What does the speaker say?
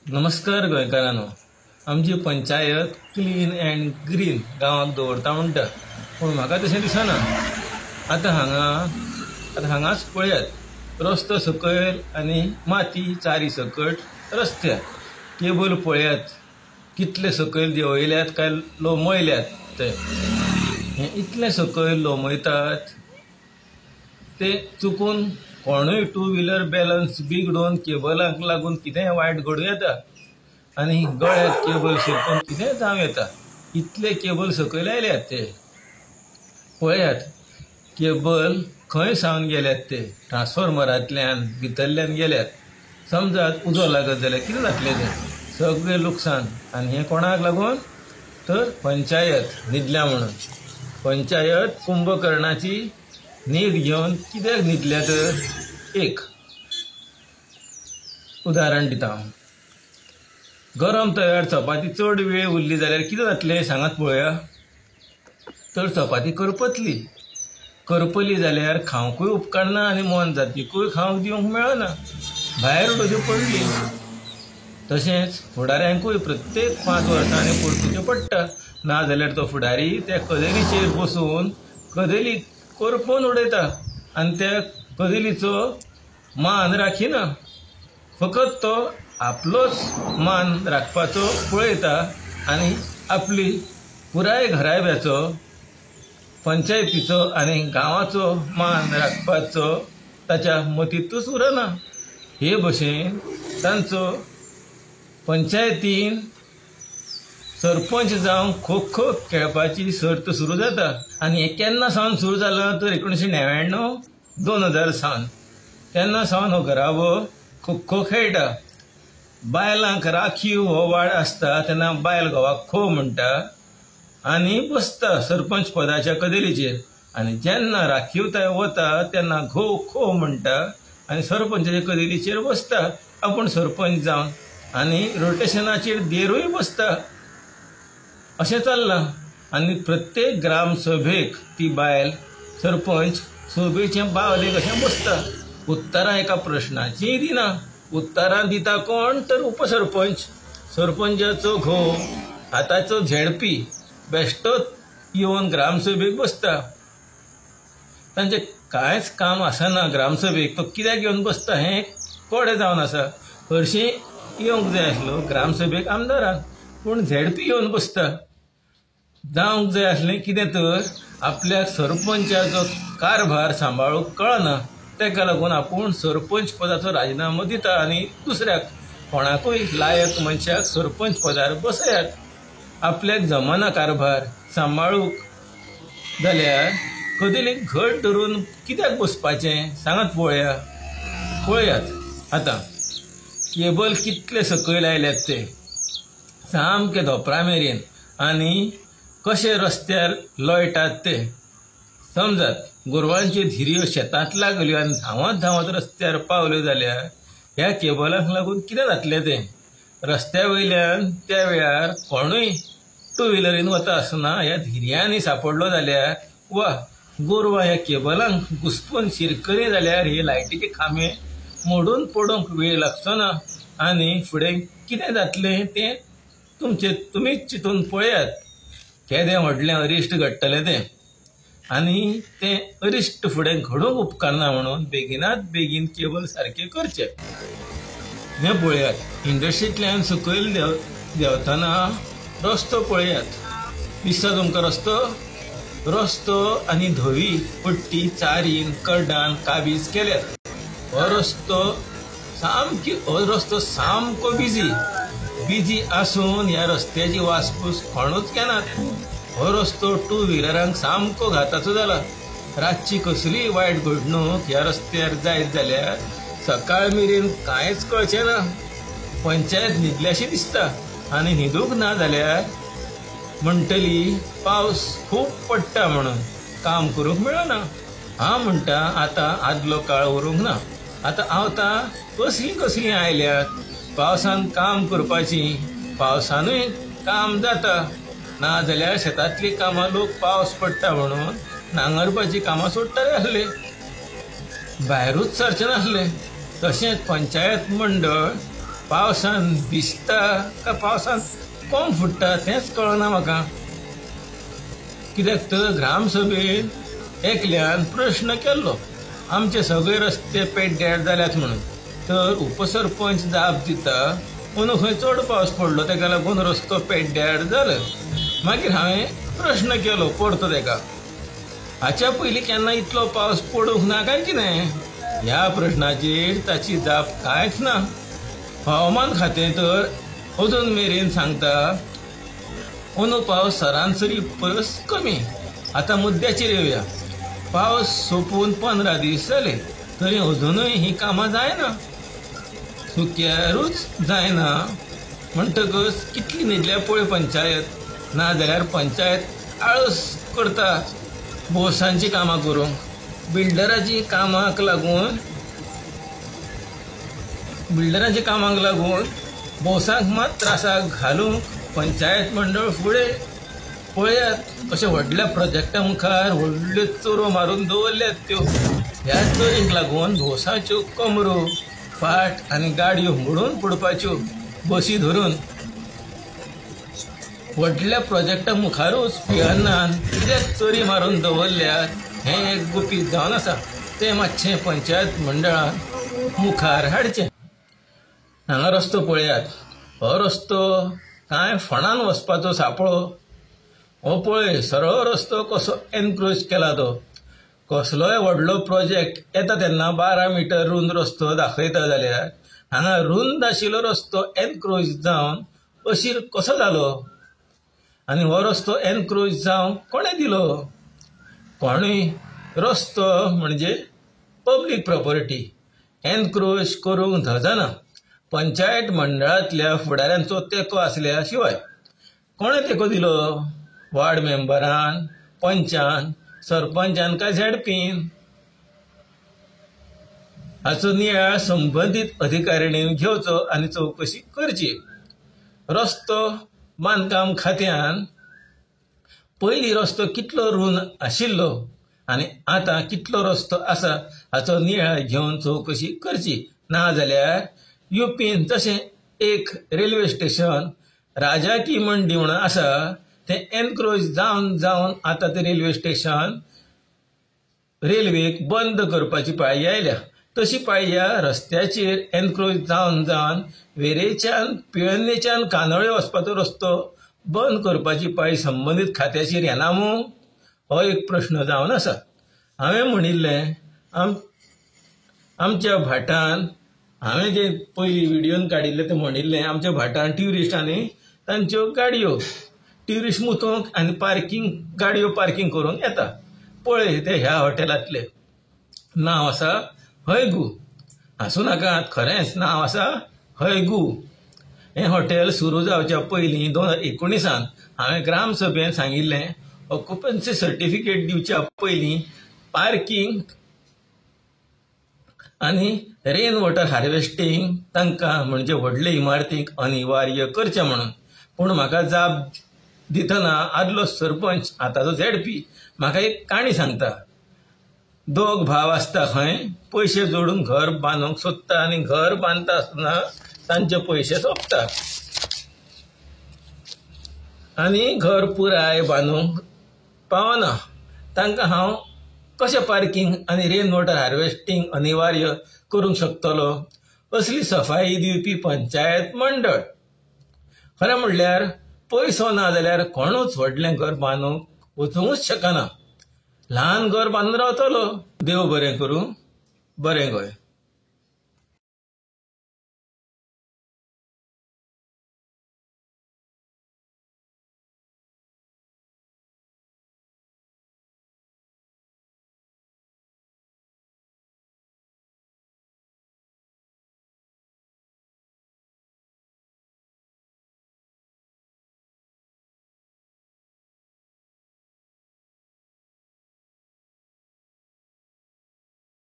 नमस्कार गोंयकारांनो. आमची panchayat clean and green गांवांक दवरता म्हणटा, पूण म्हाका तशें दिसना. आतां हांगाच पळयात, रस्तो सकयल आनी माती चारी सकट रस्त्यार. केबल पळयात, कितले सकयल देंवयल्यात काय लोंबयल्यात. ते हें इतलें सकयल लोंबयतात ते चुकून कोणूय टू व्हिलर बॅलन्स बिगडोवन केबलाक लागून कितेंय वायट घडूं येता आनी गळ्याक केबल शिरकून कितेंय जावं येता. इतले केबल सकयल आयल्यात ते पळयात. केबल खंय सावन गेल्यात ते ट्रान्सफॉर्मरांतल्यान भितरल्यान गेल्यात. समजात उजो लागत जाल्यार कितें जातलें तें सगळें लुकसाण. आनी हें कोणाक लागून तर पंचायत न्हिदल्या म्हणून. पंचायत कुंभकर्णाची न्हीद घेवन कित्याक न्हिदल्या तर एक उदाहरण दिता हांव. गरम तव्यार चपाती चड वेळ उरली जाल्यार कितें जातलें सांगात पळोवया. तर चपाती करपली जाल्यार खावंकूय उपकारना आनी मन जातीकूय खावंक दिवंक मेळना, भायर उडोवची पडली. तशेंच फुडाऱ्यांकूय प्रत्येक 5 वर्सांनी परतुचें पडटा, ना जाल्यार तो फुडारी त्या कदेलीचेर बसून कदेली करपून उडयता आनी त्या कदेलीचो मान राखिना. फकत तो आपलोच मान राखपाचो पळयता आनी आपली पुराय घराब्याचो, पंचायतीचो आनी गांवाचो मान राखपाचो ताच्या मतींतूच उरना. हे भशेन तांचो पंचायतीन सरपंच जावन खो खो खेळपाची सर्त सुरू जाता. आनी हें केन्ना सावन सुरू जालां तर 1999 2000 सावन. तेन्ना सावन हो घराबो खो खो खेळटा. बायलांक राखीव हो वाड आसता तेन्ना बायल घोवाक खो म्हणटा आनी बसता सरपंच पदाच्या कदेलीचेर. आनी जेन्ना राखीवताय वता तेन्ना घो खो म्हणटा आनी सरपंचाच्या कदेलीचेर बसता आपूण सरपंच जावन. आनी रोटेशनाचेर देरूय बसता. अशें चल्लां. आनी प्रत्येक ग्रामसभेक ती बायल सरपंच सभेचें बावलेक अशें बसता. उत्तरां एका प्रश्नाचीय दिना. उत्तरां दिता कोण तर उपसरपंच. सरपंचाचो घोव हाताचो झेडपी बेश्टोच येवन ग्रामसभेक बसता. तांचें कांयच काम आसना ग्रामसभेक. तो कित्याक येवन बसता हें कोडे जावन आसा. हरशीं येवंक जाय आसलो ग्रामसभेक आमदारान, पूण झेडपी येवन बसता. जावंक जाय आसलें कितें तर आपल्या सरपंचाचो कारभार सांबाळूंक कळना. तेका लागून आपूण सरपंच पदाचो राजिनामो दिता आनी दुसऱ्याक कोणाकूय लायक मनशाक सरपंच पदार बसयात. आपल्याक जमना कारभार सांबाळूंक जाल्यार कदेलीक घट धरून कित्याक बसपाचें सांगात पळयात. आतां केबल कितले सकयल आयल्यात ते सामके धोपरा मेरेन. आनी कशे रस्त्यार लोळटात ते समजात. गोरवांच्यो धिऱ्यो शेतांत लागल्यो आनी धांवत धांवत रस्त्यार पावल्यो जाल्यार ह्या केबलांक लागून कितें जातलें तें. रस्त्या वयल्यान त्या वेळार कोणूय टू व्हिलरीन वता आसतना ह्या धिऱ्यांनी सांपडलो जाल्यार वा गोरवां ह्या केबलांक घुस्पून शिरकली जाल्यार हे लायटीचे खांबे मोडून पडूंक वेळ लागचो ना. आनी फुडें कितें जातलें तें तुमीच चिंतून पळयात. केदें व्हडलें अरिश्ट घडटलें तें. आनी तें अरिश्ट फुडें घडोवंक उपकारना म्हणून बेगिनात बेगीन केबल सारकें करचें. हें पळयात. इंडस्ट्रींतल्यान सकयल देंवतना रस्तो पळयात. दिसता तुमकां रस्तो आनी धवी पट्टी चारीन कर्डान काबीज केल्यात. हो रस्तो सामको बिजी आसून ह्या रस्त्याची वासपूस कोणूच केनात. हो रस्तो टू व्हिलरांक सामको घाताचो जाला. रातची कसलीय वायट घडणूक ह्या रस्त्यार जायत जाल्यार सकाळ मेरेन कांयच कळचें ना. पंचायत न्हिदल्याशी दिसता. आनी न्हिदूंक ना जाल्यार म्हणटली पावस खूब पडटा म्हणून काम करूंक मेळना. हांव म्हणटा आतां आदलो काळ उरूंक ना. आतां आवतां कसलीं आयल्यात. पावसान काम करपाचीं. पावसानूय काम जाता. ना जाल्यार शेतांतलीं कामां लोक पावस पडटा म्हणून नांगरपाचीं कामां सोडटाले आसले, भायरूच सरचे नासले. तशेंच पंचायत मंडळ पावसान भिजता काय पावसान कोंब फुट्टा तेंच कळना म्हाका. कित्याक तर ग्रामसभेन एकल्यान प्रश्न केल्लो आमचे सगळे रस्ते पेड्ड्यार जाल्यात म्हणून. तर उपसरपंच जाप दिता म्हणून खंय चड पावस पडलो ताका लागून रस्तो पेड्ड्यार जालो. मागीर हांवें प्रश्न केलो परतो ताका, हाच्या पयलीं केन्ना इतलो पावस पडूंक ना काय कितें? ह्या प्रश्नाचेर ताची जाप कांयच ना. हवामान खातें तर अजून मेरेन सांगता अंदू पावस सरासरी परस कमी. आतां मुद्द्याचेर येवया. पावस सोंपून 15 दीस जाले तरी अजूनय ही कामां जायना, सुक्यारूच जायना. म्हणटकच कितली न्हिदल्या पळय पंचायत. नाजाल्यार पंचायत आळस करता भोवसांची कामां करूंक. बिल्डरांची कामाक लागून भोवसांक मात त्रासाक घालूंक पंचायत मंडळ फुडें. पळयात कशा व्हडल्या प्रोजेक्टा मुखार व्हडल्यो चोरो मारून दवरल्यात त्यो. ह्या चोरीक लागून भोवसाच्यो कमरो फाट आनी गाडयो मोडून पडपाच्यो बसी धरून. व्हडल्या प्रोजेक्टा मुखारूच पियन्नान कित्याक चोरी मारून दवरल्यात हें एक गुपीत जावन आसा. तें मातशें पंचायत मंडळान मुखार हाडचें. हांगा रस्तो पळयात. हो रस्तो कांय फोंडान वचपाचो सांपळो. हो पळय सरळ रस्तो कसो एनक्रोच केला तो. कसलोय व्हडलो प्रोजेक्ट येता तेन्ना 12 मिटर रुंद रस्तो दाखयता जाल्यार हांगा रुंद आशिल्लो रस्तो एनक्रोच जावन अशीर कसो जालो? आनी हो रस्तो एनक्रोच जावंक कोणें दिलो? कोणूय रस्तो म्हणजे पब्लीक प्रॉपर्टी एनक्रोच करूंक धजना पंचायत मंडळांतल्या फुडाऱ्यांचो तेंको आसल्या शिवाय. कोणें तेंको दिलो? वार्ड मेंबरान, पंचान, सरपंचान काय झेडपीन? हाचो नियाळ संबंदीत अधिकाऱ्यांनी घेवचो आनी चवकशी करची. रस्तो बांदकाम खात्यान पयलीं रस्तो कितलो रुंद आशिल्लो आनी आतां कितलो रस्तो आसा हाचो नियाळ घेवन चवकशी करची. नाजाल्यार युपीन जशें एक रेल्वे स्टेशन राजाकी मंडी म्हणून आसा तें एनक्रोच जावन जावन आतां तें रेल्वे स्टेशन रेल्वेक बंद करपाची पाळी आयल्या. तशी पाळी ह्या रस्त्याचेर एनक्रोच जावन जावन वेरेच्यान पिळन्नेच्यान कानोळे वचपाचो रस्तो बंद करपाची पाळी संबंदीत खात्याचेर येना मूं? हो एक प्रश्न जावन आसा. हांवें म्हणिल्लें आमच्या भाटान हांवें जे पयलीं व्हिडियोन काडिल्ले ते म्हणिल्लें आमच्या भाटान ट्युरिस्टांनी तांच्यो गाडयो ट्युरिस्ट मुतूंक आनी गाडयो पार्किंग करूंक येता. पळय ते ह्या हॉटेलांतले नांव आसा हयगू. हांसूं नाकात, खरेंच नांव आसा हयगू. हें हॉटेल सुरू जावच्या पयलीं 2019 हांवें ग्रामसभेन सांगिल्लें ऑक्युपन्सी सर्टिफिकेट दिवच्या पयलीं पार्किंग आनी रेन वॉटर हार्वेस्टिंग तांकां म्हणजे व्हडले इमारतीक अनिवार्य करचें म्हणून. पूण म्हाका जाप दितना आदलो सरपंच आतांचो झेडपी म्हाका एक काणी सांगता. 2 भाव आसता खंय पयशे जोडून घर बांदूंक सोदता आनी घर बांदता आसतना तांचे पयशे सोंपता आनी घर पुराय बांदूंक पावना. तांकां हांव कशें पार्किंग आनी रेन वॉटर हार्वेस्टिंग अनिवार्य करूंक शकतलो? असली सफाई दिवपी पंचायत मंडळ. खरें म्हणल्यार पयसो ना जाल्यार कोणूच व्हडलें घर बांदूंक वचूंकच शकना. ल्हान घर बांदून रावतलो. देव बरें करूं. बरें गोंय.